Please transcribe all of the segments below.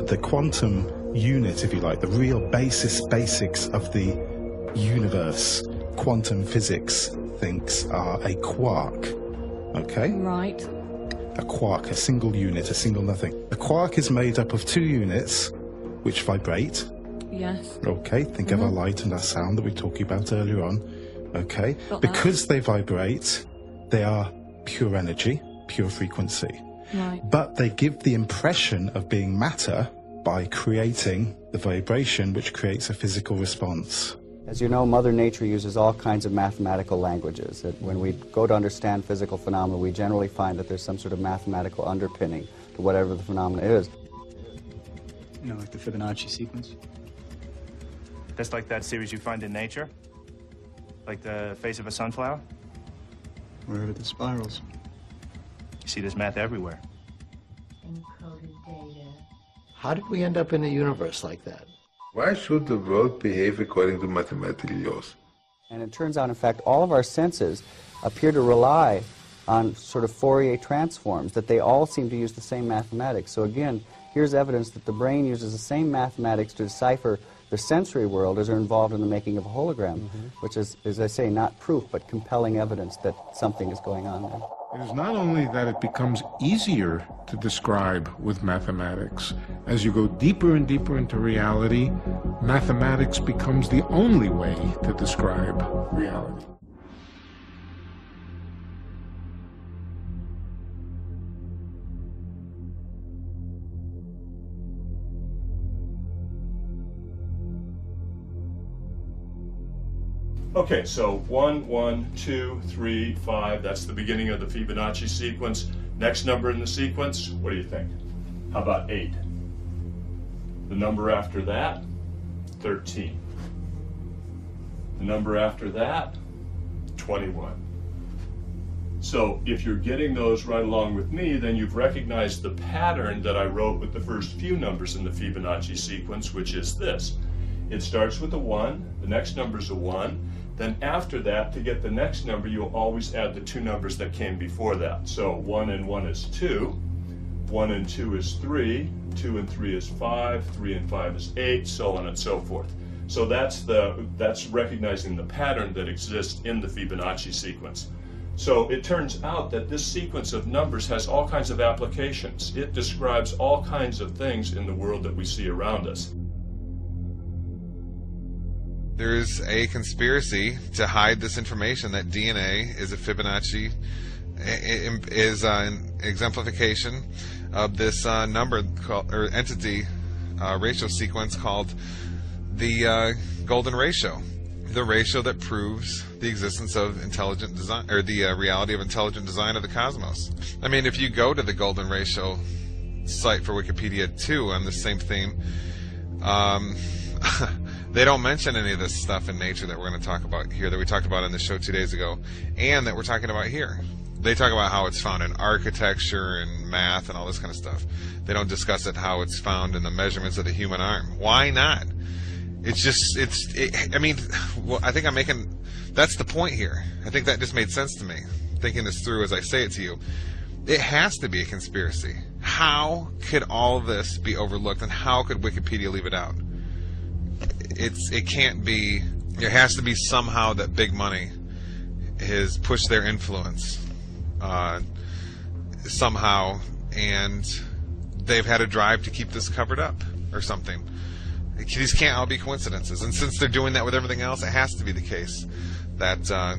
the quantum unit, if you like, the real basics of the universe, quantum physics thinks are a quark. Okay? Right. A quark, a single unit, a single nothing. A quark is made up of two units which vibrate. Yes. Okay, think of our light and our sound that we were talking about earlier on. Okay, Got because they vibrate, they are pure energy, pure frequency. Right. But they give the impression of being matter by creating the vibration which creates a physical response. As you know, Mother Nature uses all kinds of mathematical languages. When we go to understand physical phenomena, we generally find that there's some sort of mathematical underpinning to whatever the phenomena is. You know, like the Fibonacci sequence? That's like that series you find in nature? Like the face of a sunflower? Wherever the spirals. You see this math everywhere. Encoded data. How did we end up in a universe like that? Why should the world behave according to mathematical laws? And it turns out, in fact, all of our senses appear to rely on sort of Fourier transforms, that they all seem to use the same mathematics. So again, here's evidence that the brain uses the same mathematics to decipher the sensory world as are involved in the making of a hologram, which is, as I say, not proof, but compelling evidence that something is going on there. It is not only that it becomes easier to describe with mathematics. As you go deeper and deeper into reality, mathematics becomes the only way to describe reality. Okay, so 1, 1, 2, 3, 5, that's the beginning of the Fibonacci sequence. Next number in the sequence, what do you think? How about 8? The number after that, 13. The number after that, 21. So if you're getting those right along with me, then you've recognized the pattern that I wrote with the first few numbers in the Fibonacci sequence, which is this. It starts with a 1, the next number is a 1, then after that, to get the next number, you'll always add the two numbers that came before that. So 1 and 1 is 2, 1 and 2 is 3, 2 and 3 is 5, 3 and 5 is 8, so on and so forth. So that's recognizing the pattern that exists in the Fibonacci sequence. So it turns out that this sequence of numbers has all kinds of applications. It describes all kinds of things in the world that we see around us. There's a conspiracy to hide this information that DNA is a Fibonacci, is an exemplification of this number called, or entity ratio sequence called the golden ratio, the ratio that proves the existence of intelligent design, or the reality of intelligent design of the cosmos. I mean, if you go to the golden ratio site for Wikipedia too on the same theme, they don't mention any of this stuff in nature that we're going to talk about here, that we talked about on the show 2 days ago, and that we're talking about here. They talk about how it's found in architecture and math and all this kind of stuff. They don't discuss it how it's found in the measurements of the human arm. Why not? It's just, I mean, well, I think I'm making, that's the point here. I think that just made sense to me, thinking this through as I say it to you. It has to be a conspiracy. How could all this be overlooked, and how could Wikipedia leave it out? It can't be. There has to be somehow that big money has pushed their influence somehow, and they've had a drive to keep this covered up or something. These can't all be coincidences, and since they're doing that with everything else, it has to be the case that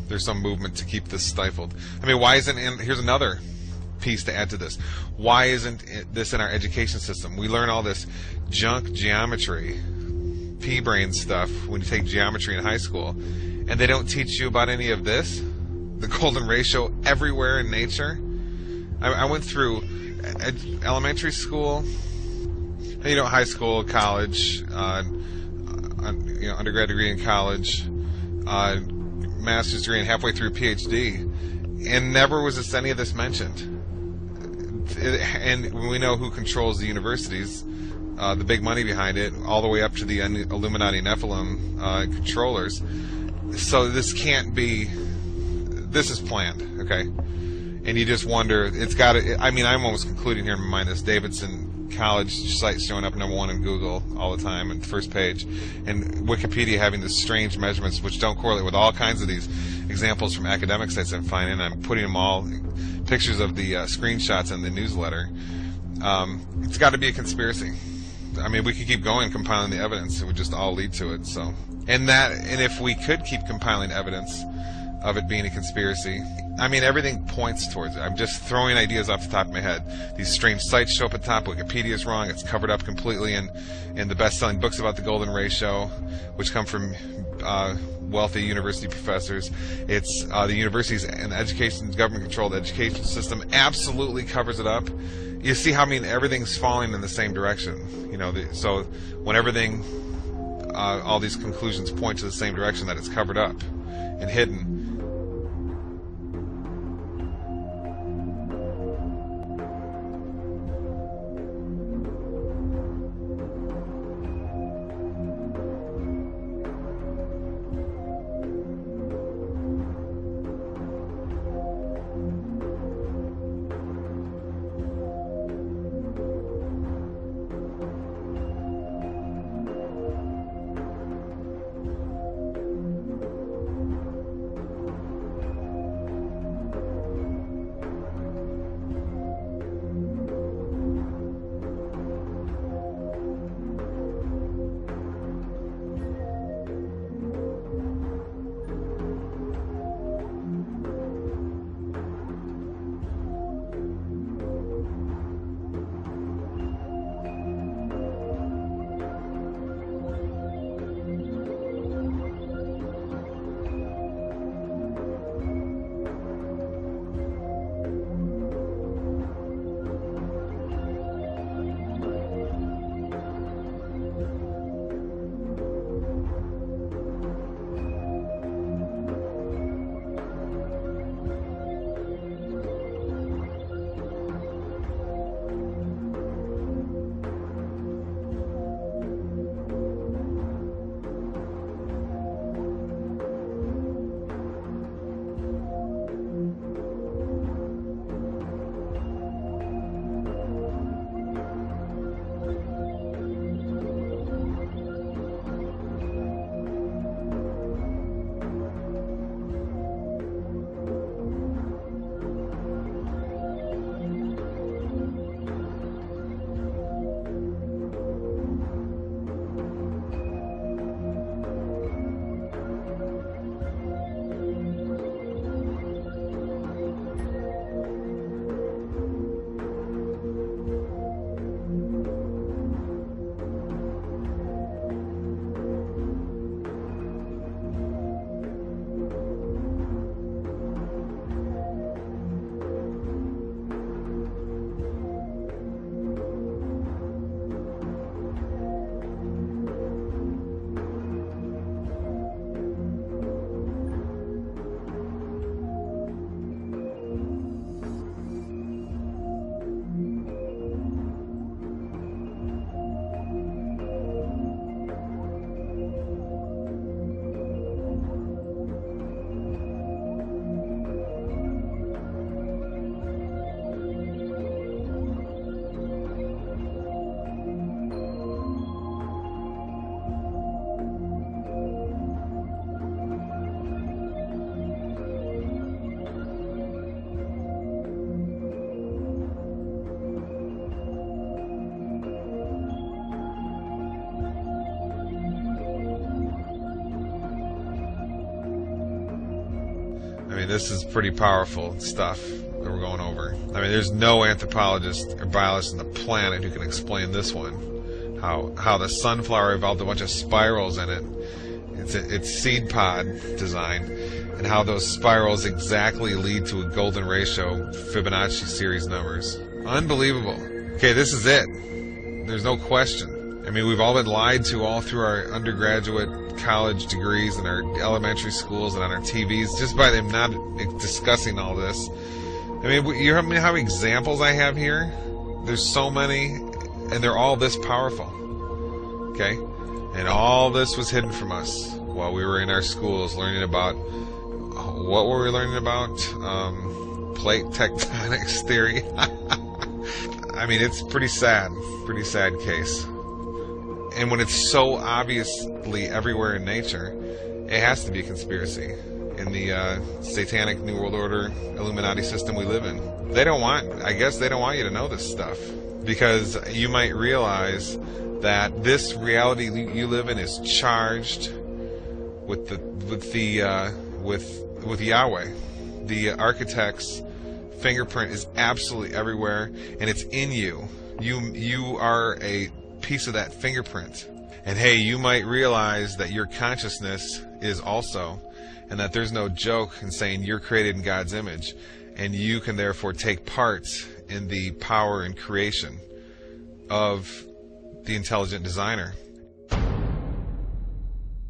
there's some movement to keep this stifled. I mean, why isn't? And here's another piece to add to this. Why isn't this in our education system? We learn all this junk geometry, pea-brain stuff when you take geometry in high school, and they don't teach you about any of this, the golden ratio everywhere in nature. I went through elementary school, you know, high school, college, you know, undergrad degree in college, master's degree, and halfway through PhD, and never was any of this mentioned. And we know who controls the universities, the big money behind it, all the way up to the Illuminati Nephilim controllers. So this can't be. This is planned, okay? And you just wonder. It's got to. I mean, I'm almost concluding here in my mind this Davidson college sites showing up #1 in Google all the time and first page, and Wikipedia having these strange measurements which don't correlate with all kinds of these examples from academic sites I'm finding. I'm putting them all, pictures of the screenshots in the newsletter. It's got to be a conspiracy. I mean, we could keep going compiling the evidence. It would just all lead to it. So, and if we could keep compiling evidence of it being a conspiracy, I mean, everything points towards it. I'm just throwing ideas off the top of my head. These strange sites show up at the top. Wikipedia's wrong. It's covered up completely in the best-selling books about the golden ratio, which come from wealthy university professors. It's the universities and the government-controlled education system absolutely covers it up. You see how, I mean, everything's falling in the same direction. You know, so when everything, all these conclusions point to the same direction, that it's covered up and hidden. I mean, this is pretty powerful stuff that we're going over. I mean, there's no anthropologist or biologist on the planet who can explain this one. How the sunflower evolved a bunch of spirals in it. It's seed pod design, and how those spirals exactly lead to a golden ratio Fibonacci series numbers. Unbelievable. Okay, this is it. There's no question. I mean, we've all been lied to all through our undergraduate college degrees and our elementary schools and on our TVs just by them not discussing all this. I mean, you know how many examples I have here? There's so many, and they're all this powerful. Okay? And all this was hidden from us while we were in our schools learning about, what were we learning about? Plate tectonics theory. I mean, it's pretty sad case. And when it's so obviously everywhere in nature, it has to be a conspiracy in the satanic New World Order Illuminati system we live in. I guess they don't want you to know this stuff, because you might realize that this reality you live in is charged with Yahweh. The architect's fingerprint is absolutely everywhere, and it's in you. You are a piece of that fingerprint. And hey, you might realize that your consciousness is also, and that there's no joke in saying you're created in God's image, and you can therefore take part in the power and creation of the intelligent designer.